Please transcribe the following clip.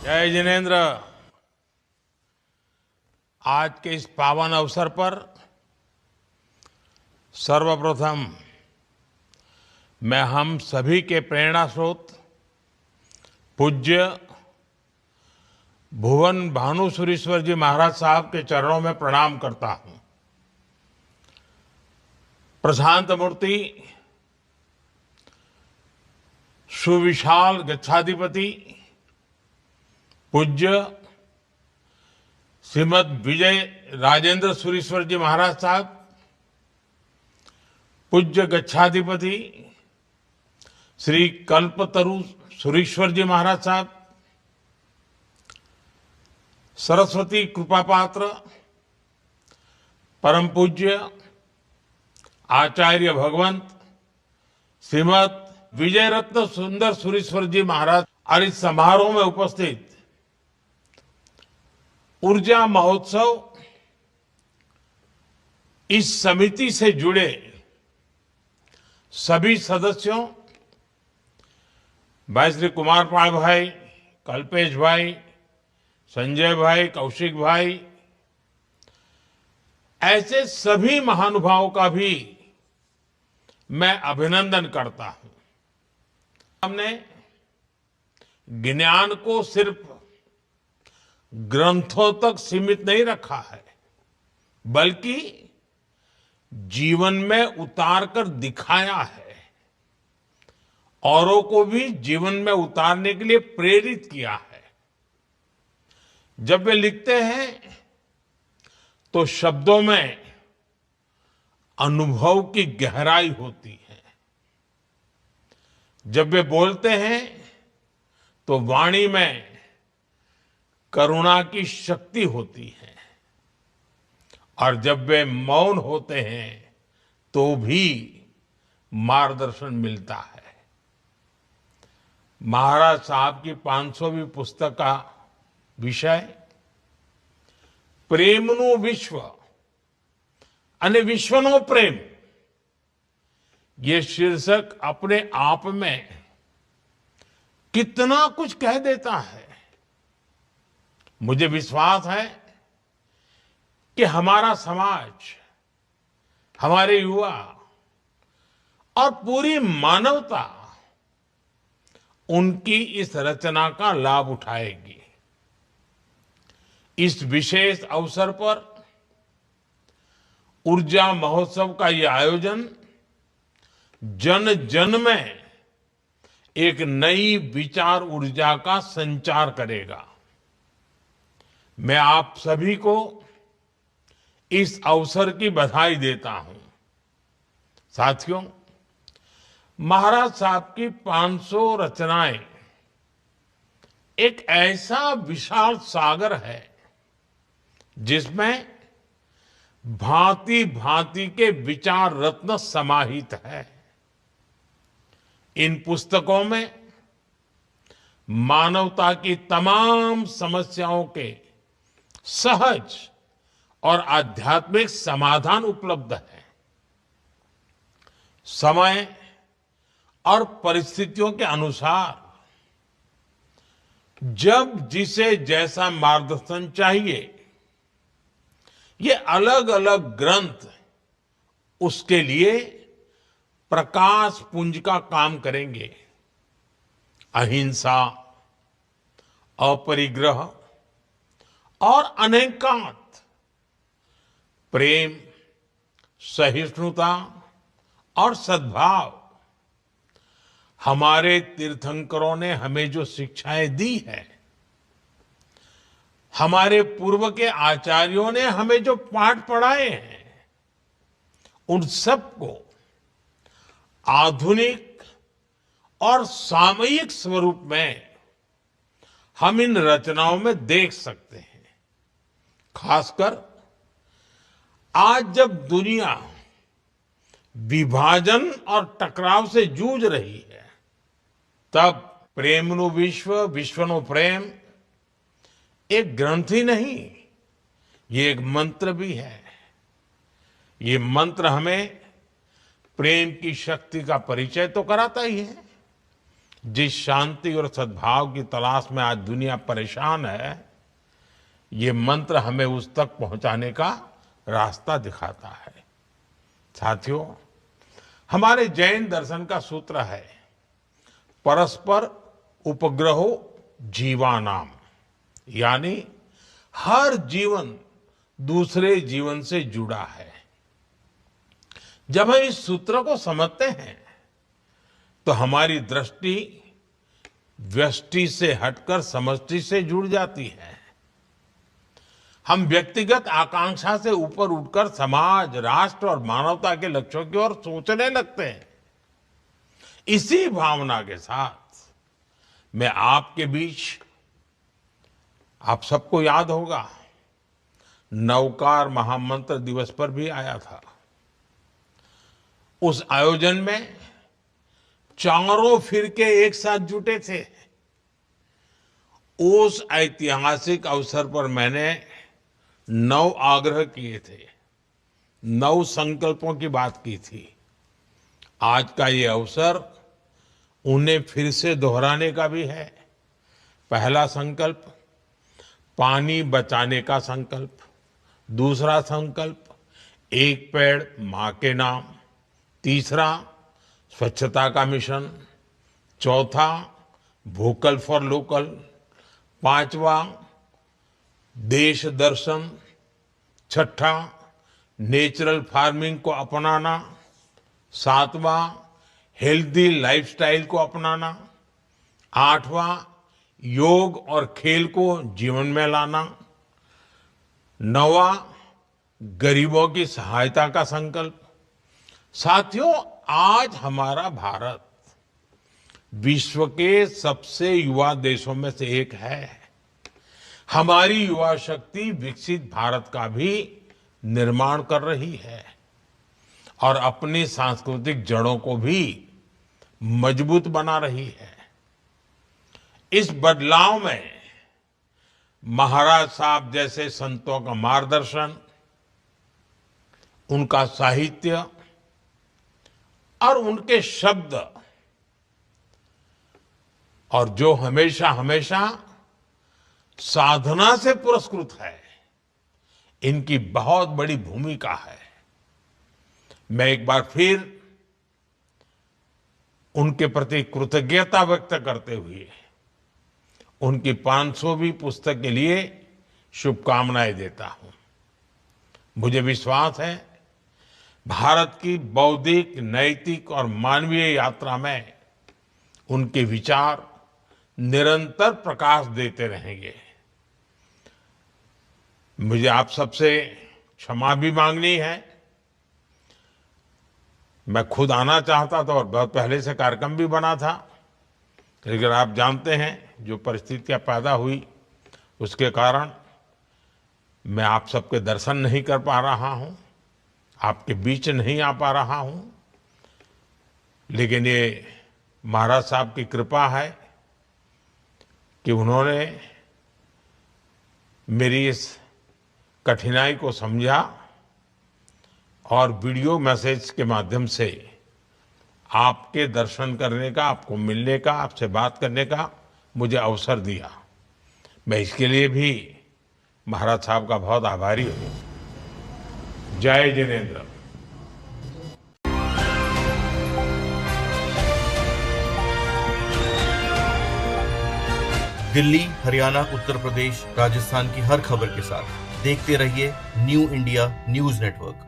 जय जिनेन्द्र। आज के इस पावन अवसर पर सर्वप्रथम मैं हम सभी के प्रेरणा स्रोत पूज्य भुवन भानुसुरीश्वर जी महाराज साहब के चरणों में प्रणाम करता हूं। प्रशांत मूर्ति सुविशाल गच्छाधिपति पूज्य श्रीमद विजय राजेंद्र सुरीश्वर जी महाराज साहब, पूज्य गच्छाधिपति श्री कल्पतरु सुरीश्वर जी महाराज साहब, सरस्वती कृपा पात्र परम पूज्य आचार्य भगवंत श्रीमद विजय रत्न सुंदर सुरीश्वर जी महाराज और इस समारोह में उपस्थित ऊर्जा महोत्सव इस समिति से जुड़े सभी सदस्यों, भाई श्री कुमार पाल भाई, कल्पेश भाई, संजय भाई, कौशिक भाई, ऐसे सभी महानुभावों का भी मैं अभिनंदन करता हूं। हमने ज्ञान को सिर्फ ग्रंथों तक सीमित नहीं रखा है, बल्कि जीवन में उतार कर दिखाया है, औरों को भी जीवन में उतारने के लिए प्रेरित किया है। जब वे लिखते हैं तो शब्दों में अनुभव की गहराई होती है, जब वे बोलते हैं तो वाणी में करुणा की शक्ति होती है, और जब वे मौन होते हैं तो भी मार्गदर्शन मिलता है। महाराज साहब की 500वीं पुस्तक का विषय प्रेमनु विश्व अने विश्वनो प्रेम, ये शीर्षक अपने आप में कितना कुछ कह देता है। मुझे विश्वास है कि हमारा समाज, हमारे युवा और पूरी मानवता उनकी इस रचना का लाभ उठाएगी। इस विशेष अवसर पर ऊर्जा महोत्सव का ये आयोजन जन जन में एक नई विचार ऊर्जा का संचार करेगा। मैं आप सभी को इस अवसर की बधाई देता हूं। साथियों, महाराज साहब की 500 रचनाएं एक ऐसा विशाल सागर है जिसमें भांति भांति के विचार रत्न समाहित है। इन पुस्तकों में मानवता की तमाम समस्याओं के सहज और आध्यात्मिक समाधान उपलब्ध है। समय और परिस्थितियों के अनुसार जब जिसे जैसा मार्गदर्शन चाहिए, ये अलग अलग ग्रंथ उसके लिए प्रकाश पुंज का काम करेंगे। अहिंसा, अपरिग्रह और अनेकांत, प्रेम, सहिष्णुता और सद्भाव, हमारे तीर्थंकरों ने हमें जो शिक्षाएं दी है, हमारे पूर्व के आचार्यों ने हमें जो पाठ पढ़ाए हैं, उन सबको आधुनिक और सामयिक स्वरूप में हम इन रचनाओं में देख सकते हैं। खासकर आज जब दुनिया विभाजन और टकराव से जूझ रही है, तब प्रेमनु विश्व विश्वनो प्रेम एक ग्रंथ ही नहीं, ये एक मंत्र भी है। ये मंत्र हमें प्रेम की शक्ति का परिचय तो कराता ही है, जिस शांति और सद्भाव की तलाश में आज दुनिया परेशान है, ये मंत्र हमें उस तक पहुंचाने का रास्ता दिखाता है। साथियों, हमारे जैन दर्शन का सूत्र है परस्पर उपग्रहो जीवानाम, यानी हर जीवन दूसरे जीवन से जुड़ा है। जब हम इस सूत्र को समझते हैं तो हमारी दृष्टि व्यष्टि से हटकर समष्टि से जुड़ जाती है। हम व्यक्तिगत आकांक्षा से ऊपर उठकर समाज, राष्ट्र और मानवता के लक्ष्यों की ओर सोचने लगते हैं। इसी भावना के साथ मैं आपके बीच, आप सबको याद होगा, नवकार महामंत्र दिवस पर भी आया था। उस आयोजन में चारों फिरके एक साथ जुटे थे। उस ऐतिहासिक अवसर पर मैंने 9 आग्रह किए थे, 9 संकल्पों की बात की थी। आज का ये अवसर उन्हें फिर से दोहराने का भी है। पहला संकल्प, पानी बचाने का संकल्प। दूसरा संकल्प, एक पेड़ मां के नाम। तीसरा, स्वच्छता का मिशन। चौथा, वोकल फॉर लोकल। पांचवा, देश दर्शन। छठा, नेचुरल फार्मिंग को अपनाना। सातवां, हेल्दी लाइफस्टाइल को अपनाना। आठवां, योग और खेल को जीवन में लाना। नौवां, गरीबों की सहायता का संकल्प। साथियों, आज हमारा भारत विश्व के सबसे युवा देशों में से एक है। हमारी युवा शक्ति विकसित भारत का भी निर्माण कर रही है और अपनी सांस्कृतिक जड़ों को भी मजबूत बना रही है। इस बदलाव में महाराज साहब जैसे संतों का मार्गदर्शन, उनका साहित्य और उनके शब्द, और जो हमेशा हमेशा साधना से पुरस्कृत है, इनकी बहुत बड़ी भूमिका है। मैं एक बार फिर उनके प्रति कृतज्ञता व्यक्त करते हुए उनकी 500वीं पुस्तक के लिए शुभकामनाएं देता हूं। मुझे विश्वास है भारत की बौद्धिक, नैतिक और मानवीय यात्रा में उनके विचार निरंतर प्रकाश देते रहेंगे। मुझे आप सबसे क्षमा भी मांगनी है। मैं खुद आना चाहता था और बहुत पहले से कार्यक्रम भी बना था, लेकिन आप जानते हैं जो परिस्थितियां पैदा हुई उसके कारण मैं आप सबके दर्शन नहीं कर पा रहा हूं, आपके बीच नहीं आ पा रहा हूं। लेकिन ये महाराज साहब की कृपा है कि उन्होंने मेरी इस कठिनाई को समझा और वीडियो मैसेज के माध्यम से आपके दर्शन करने का, आपको मिलने का, आपसे बात करने का मुझे अवसर दिया। मैं इसके लिए भी महाराज साहब का बहुत आभारी हूं। जय जिनेन्द्र। दिल्ली, हरियाणा, उत्तर प्रदेश, राजस्थान की हर खबर के साथ देखते रहिए न्यू इंडिया न्यूज नेटवर्क।